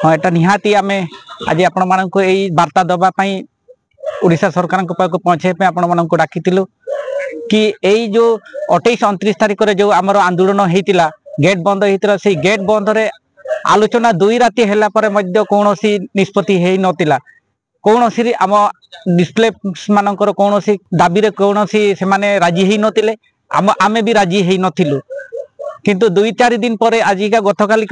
हाँ एटा निहाती आमे आज आपण मानक यही वार्ता दवाई ओडिशा सरकार पाक पहुँचे आपण मानक डाकिलु कि यही जो 28-29 तारिख रे जो आमर आंदोलन होता गेट बंद होता से गेट बंद रे आलोचना 2 राति है कौन निष्पत्ति हो नथिला कौन सी आम डिस्प्ले मानकर कौन सी दाबी रे कौन सी से माने राजी हो नथिले आमे भी राजी हो नथिलु किंतु 2-4 दिन पर आजिका गतकाली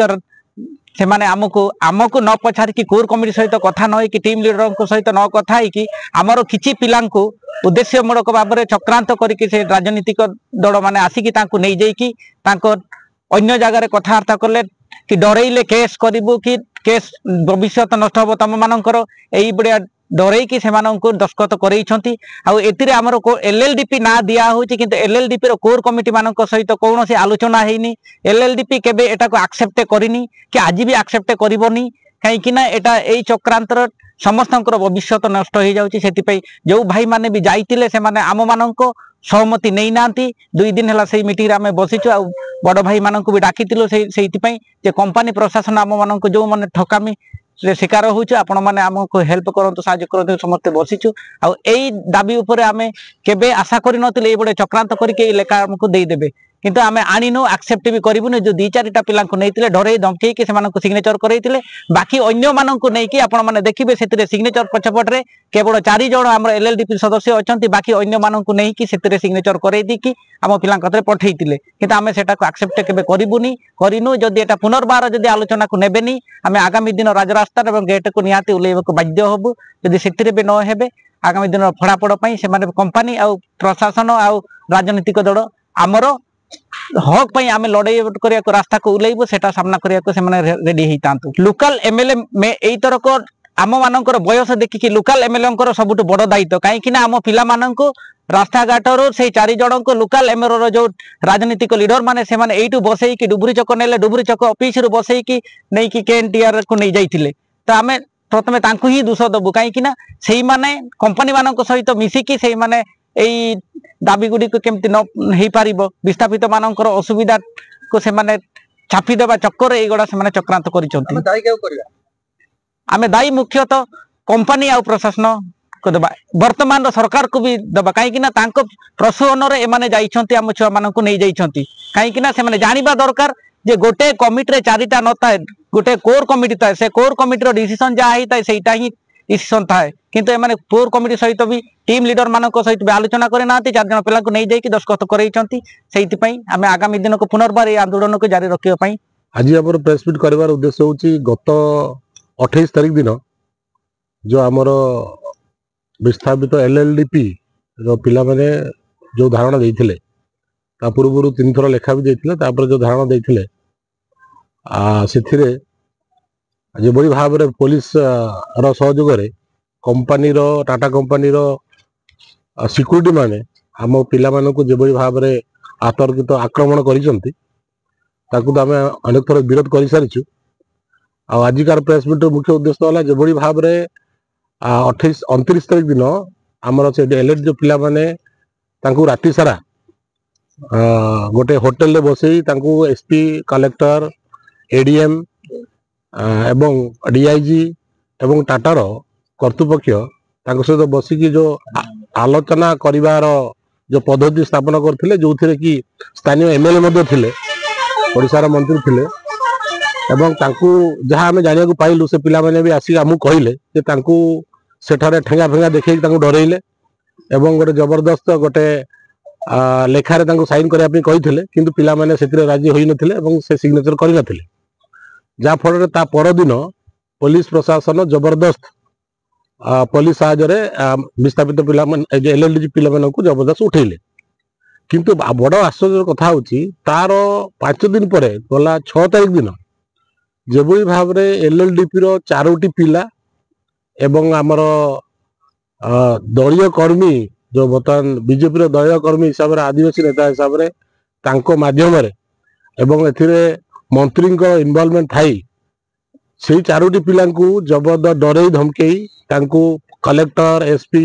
से माने आमको न पचारिकी कोर कमिटी सहित कथा न कि टीम लीडर सहित न कथा कि आमर किछि पिलांको उद्देश्यमूलक भाव में चक्रांत करके से राजनीतिक दल माने आसिकी तांको नै जाइकी तांको अन्य जगह कथबार्ता कले कि डरइले केस करिबु कि केस भविष्य नष्ट हम तुम मानकर यही बड़िया डरईकी से दस्खत करैछंती आउ एतिरे हमर एलएलडीपी ना दिया होची किंतु एलएलडीपी रो कोर कमिटी मानक सहित कौन से आलोचना हैनी एलएलडीपी केबे एटा को एक्सेप्ट करिनी कि आज भी एक्सेप्ट करिवनी कहीं ना एटा एई चक्रांतर समस्तंकर भविष्य नष्ट हो जाउची सेति जो भाई माने भी जाइतिले से माने आम मानक सहमति नहीं नांती 2 दिन है से मीटिंग आम बसीचु आ बड़ भाई मानक भी डाकिलु से कंपनी प्रशासन आम मानक जो माने ठकामी शिकार होचु आपण माने आमको हेल्प करंतु साहाय्य करंतु समस्त बसीचु आ एई दाबी उपरे आमे केबे आशा करि नथिले ए बडे चक्रांत करके लेखा हमको देई देबे किंतु आमे आनिनो एक्सेप्ट भी करिबुनी जो 2-4टा पिला को नैतिले डरे धमकी के से मानको सिग्नेचर करैतिले बाकी अन्य मानको नै कि आपण माने देखिबे सेतिरे सिग्नेचर पछपट रे केवल 4 जण हमर एलएलडीपी सदस्य अछंती बाकी अन्य मानको नै कि सेतिरे सिग्नेचर करै दी कि हम पिला कतरे पठैतिले किंतु आमे सेटा को एक्सेप्ट केबे करिबुनी करिनु जदि एटा पुनर्बार जदि आलोचना को नेबेनी आमे आगामी दिन राजरास्ता एवं गेट को निहाती उलेइबको बाध्य हबु जदि सेतिरे बे न हेबे आगामी दिन फड़ापड़ पई से माने कंपनी आ प्रशासन आ राजनीतिक दल आमर हक पई आमे लड़ाई करिया को रास्ता को उलेइबो सेटा सामना करिया को से माने रेडी हेतांतु लोकल एमएलए में एई तरक आम मानकर बयस देखिकी लोकल एमएलए सबुठ बड़ दायित्व कहीं आम पिला माननको रास्ता घाटर से 4 जन को लोकल एमएलए जो राजनीतिक लीडर माने से माने एइटू बसई कि डुबुरी चक नेले डुबुरी चक ऑफिस रु बसई कि नै कि केएनटीआर को नै जाइथिले तो आमे प्रथमे तांकु ही दोष दबु कहीं सेई माने कंपनी मानक सहित मिसिकी सेई माने एई दाबी गुडी को केमति न हेई पारिबो विस्थापित मानकर असुविधा को से माने छापी देबा चक्कर ए गडा से माने चक्रांत करिसंती दाई केउ करिया आमे दाई मुख्यतः कंपनी आ प्रशासन को देबा वर्तमान सरकार को भी देबा कहीं तांको प्रसुहन रे एमाने जाइछंती आम छुआ मानक नै जाइछंती कहीं से माने जानिबा दरकार जे गोटे कमिटी रे 4टा नता गोटे कोर कमिटी था से कोर कमिटी रो डिसीजन जा हिता सेटा ही डिसीजन था किंतु एमाने कोर कमिटी सहित भी टीम लीडर मानक सहित भी आलोचना करे नांती 4 जन पिला को नै जाई कि दस्खत करैछंती सेति पई आमे आगामी दिन को पुनर्बार ए आंदोलन को जारी रखियो पई आज हमर प्रेस मीट करबार उद्देश्य होची गत 28 तारिख दिन जो आमर विस्थापित एलएलडीपी रो पिला माने जो धारणा देइथिले ता पूर्व 3 थर लेखा भी देइथिले तापर जो धारणा देइथिले सेथिरे जो बड़ी भाव में पुलिस रो सहयोग रे कंपनी रो टाटा कंपनी रो सिक्यूरिटी माने हम पिला मानक जो बड़ी भाव में आतर्कित आक्रमण करिसंती ताकू तो आमे अनेक थर विरोध कर सारिछु आजिकार प्रेस मीट मुख्य उद्देश्य होला जो बड़ी भाव में 28-29 तारिख दिन आमर से एलएड जो पिला माने तांकू राति सारा गोटे होटल रे बसई तांकू एसपी कलेक्टर एडीएम एवं डीआईजी एवं टाटार कर्तृपक्ष सहित बसिकी जो आलोचना करिवार जो पद्धति स्थापन करथिले जो थिरे कि स्थानीय एमएलए थिले ओडिशार मंत्री थिले एवं तांकू जहाँ आम जानिया को पाइलु से पिला माने भी आसी आमु कहले जे तांकू सेठारे ठेंगा फेंगा देखै तांकू डरैले एवं गोटे जबरदस्त गोटे लेखारे तांकू साइन करिया पे कहिथिले किंतु पिला माने सेतिरे राजी होई नथिले एवं से सिग्नेचर करि नथिले जा फल ता पर दिन पुलिस प्रशासन जबरदस्त पुलिस साहाय्य विस्थापित पिला एलएलडी पिला को जबरदस्त उठेले किंतु बड़ आश्चर्य कथा होची तार 5 दिन पर गला 6 तारिख दिन जेबई भाव रे एलएलडीपी रो 4टी पिला एवं आमर दलीय कर्मी जो बर्तमान बीजेपी रो दलीय कर्मी हिसाब रे आदिवासी नेता हिसाब रे तांको माध्यम रे एवं एथिरे मंत्री इनवॉल्वमेंट थाई से 4टी पिला जबरदस्त डरे धमकई कलेक्टर एसपी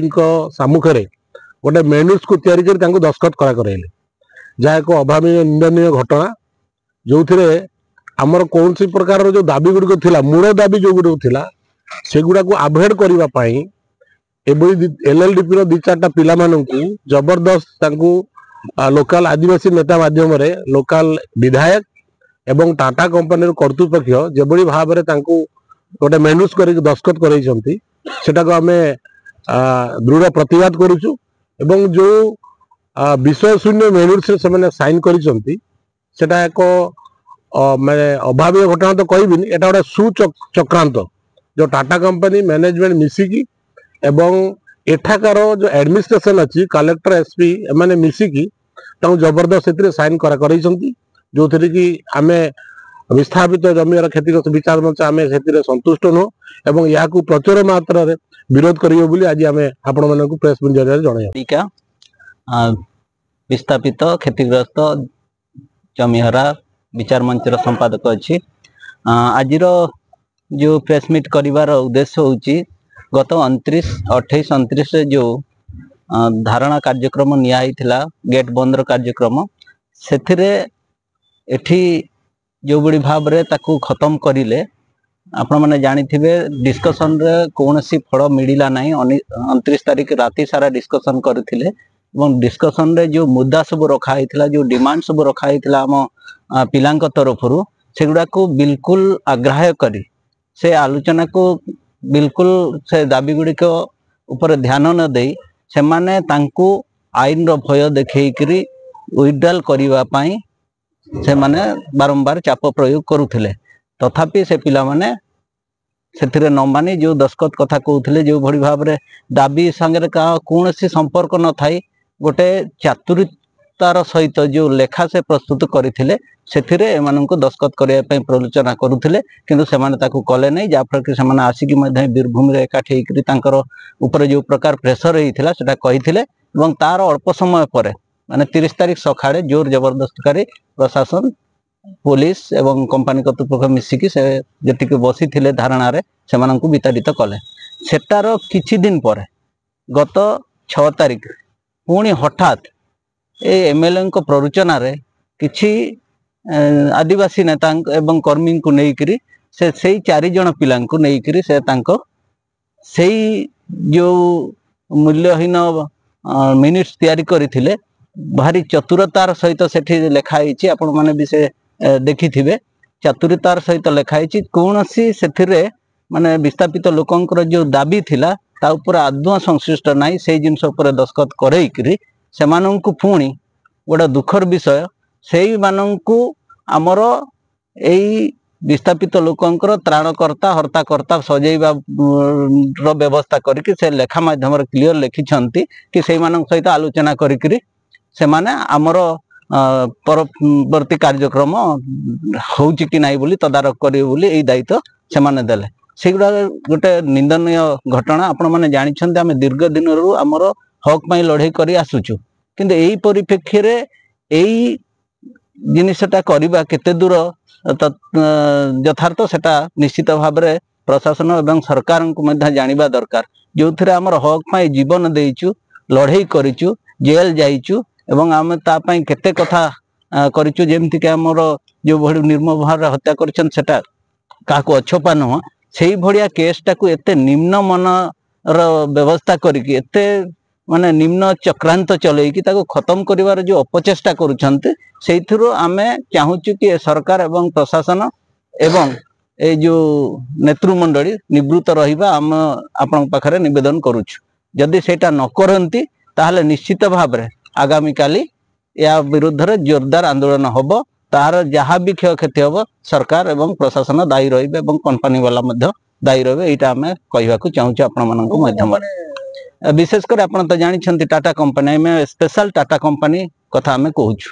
सम्मुख में गोटे मेन्यूज को तैयारी दस्खत कराइले जहाँ एक अभावी निंदनीय घटना जो थे आमर कौन सी प्रकार जो दाबी गुड़िक थिला मूल दाबी जो गुड़िक थिला सेगुड़ा को अवॉइड करबा पई एलएलडीपी रो 2-4टा पिला माननकु जबरदस्त तांकु लोकल आदिवासी नेता माध्यम रे लोकल विधायक एवं टाटा कंपनी रो कर्तृपक्ष जेबडी भाव रे तांकु गोटे मेनुस करी दस्खत करैछंती सेटा को हमें दृढ़ प्रतिवाद करूछु एवं जो विषय शून्य मेनुस से माने साइन करिसंती सेटा एक माने अभावी घटना तो कहबिनी एटा गोटे सुचक्रांत जो टाटा कंपनी मैनेजमेंट मिसिकी एवं एठाकार जो एडमिनिस्ट्रेशन अच्छी कलेक्टर एसपी एमाने मिसिकी ताऊ जबरदस्त से साइन करैछंती जो थी कि आमे विस्थापित जमीर क्षतिग्रस्त विचार मंच आम से संतुष्ट नुह एवं या प्रचुर मात्रा रे विरोध करियो बोली आज आम आपण मानकु प्रेस जरिए जणाया विस्थापित क्षतिग्रस्त जमीहरा विचार मंच संपादक अच्छी आज जो प्रेस मीट करिवार उद्देश्य होची गत 28-29 जो धारणा कार्यक्रम निया गेट बंद कार्यक्रम से एठी जो बड़ी भाव रे ताकू खत्म करिले आपण माने जानी थिबे डिस्कशन रे कोनोसी फल मिलिला नाही 29 तारीख राति सारा डिस्कशन करथिले एवं डिस्कशन रे जो मुद्दा सब रखा हितला जो डिमांड सब रखा हितला हम पिलांक तरफरु सेगुडा को बिल्कुल आग्राह्य करी से आलोचना को बिल्कुल से दाबी गुड़िक ऊपर ध्यान न दे से माने तांकू आईन रो भय देखैकरी विड्रॉल करिवा पाई से माने बारंबार चाप प्रयोग करुथिले तथापि से पिला माने सेथिरे न मानी जो दस्खत कथा कहउथिले जो भड़ी भाव रे दाबी संगे का कोनोसी संपर्क न थाई गोटे चातुरितार सहित जो लेखा से प्रस्तुत करथिले सेथिरे एमानंको दस्खत करिया पई प्रलोचना करुथिले किंतु सेमाने ताकू कले नै जाफर कि सेमाने आसिकी मध्ये बीरभूमि रे एकाठी हेकरी तांकर ऊपर जो प्रकार प्रेशर हेइथिला सेटा कहिथिले एवं तार अल्प समय परे माने 30 तारीख सखाड़े जोर जबरदस्त करी प्रशासन पुलिस एवं कंपनी कर्तृपक्ष मिसिकी से जेतिके बसी थिले धारणा रे सेमानंको विताड़ित कले सेटार किछि दिन परे गत 6 तारीख पुणी हठात ए एमएलए को प्ररोचना रे किछि आदिवासी नेता एवं कर्मी को नेइकरी से 4 जन पिला को नेइकरी से तांको सेई जो मूल्यहीन मिनिट्स तैयारी करथिले भारी चतुरतार सहित सेठी लेखाई आपण माने भी से देखि थिबे चतुरतार सहित लेखाई कोनोसी सेथिरे माने विस्थापित लोकंकर जो दाबी थिला ता ऊपर आदौ संश्लिष्ट नाही से जिनस ऊपर दस्खत करैकरी सेमानंकु पुणी गोटे दुखर विषय सेई मानंकु आमर एई विस्थापित लोकंकर त्राणकर्ता हर्ताकर्ता सजैबा रो व्यवस्था करके से लेखा माध्यम रे क्लियर लिखिछंती कि सेई मानन सहित आलोचना करिकरी से माने आमर परवर्ती कार्यक्रम होउची कि नाही बोली तदारक करियो बोली एई दायित्व से माने देले सेगुडा गोटे निंदनीय घटना आपण माने जानि छन्ते आमे दीर्घ दिन रु आमर हक पई लढाई करी आसुछु किंतु एई परिप्रेक्षी रे एई जिनिसटा करिबा केते दूर यथार्थ सेटा निश्चित भाव रे प्रशासन एवं सरकार को मध्य जानिबा दरकार जो थरे हमर हक पई जीवन देइछु लढाई करिछु जेल जाइछु एवं आमे ता पई केते कथा करिछु जेमति के हमर जो भडी निर्मम भाव हत्या करछन सेटा काको अछपा न सेही भडिया केसटा को एते निम्न मन र व्यवस्था करिकि एते माने निम्न चक्रांत चलै कि ताको खत्म करिवार जो अपचेष्टा करूछन्ते सेइथरो आमे चाहूछु कि सरकार एवं प्रशासन एवं ए जो नेतृमंडली निवृत्त रहिबा हम आपन पाखरे निवेदन करूछु जदि सेटा न करंती ताहले निश्चित भाव रे आगामी काली या विरुद्ध रे जोरदार आंदोलन होबो तार जहाँ भी क्षयक्षति हम सरकार एवं प्रशासन दायी रहिबे एवं कंपनी वाला मध्य दायी रहिबे एटा आमे कहबाकू चाहूछु आपण मानक माध्यम विशेषकर आपण तो जानी टाटा कंपनी में स्पेशल टाटा कंपनी कथा आमे कहूछु।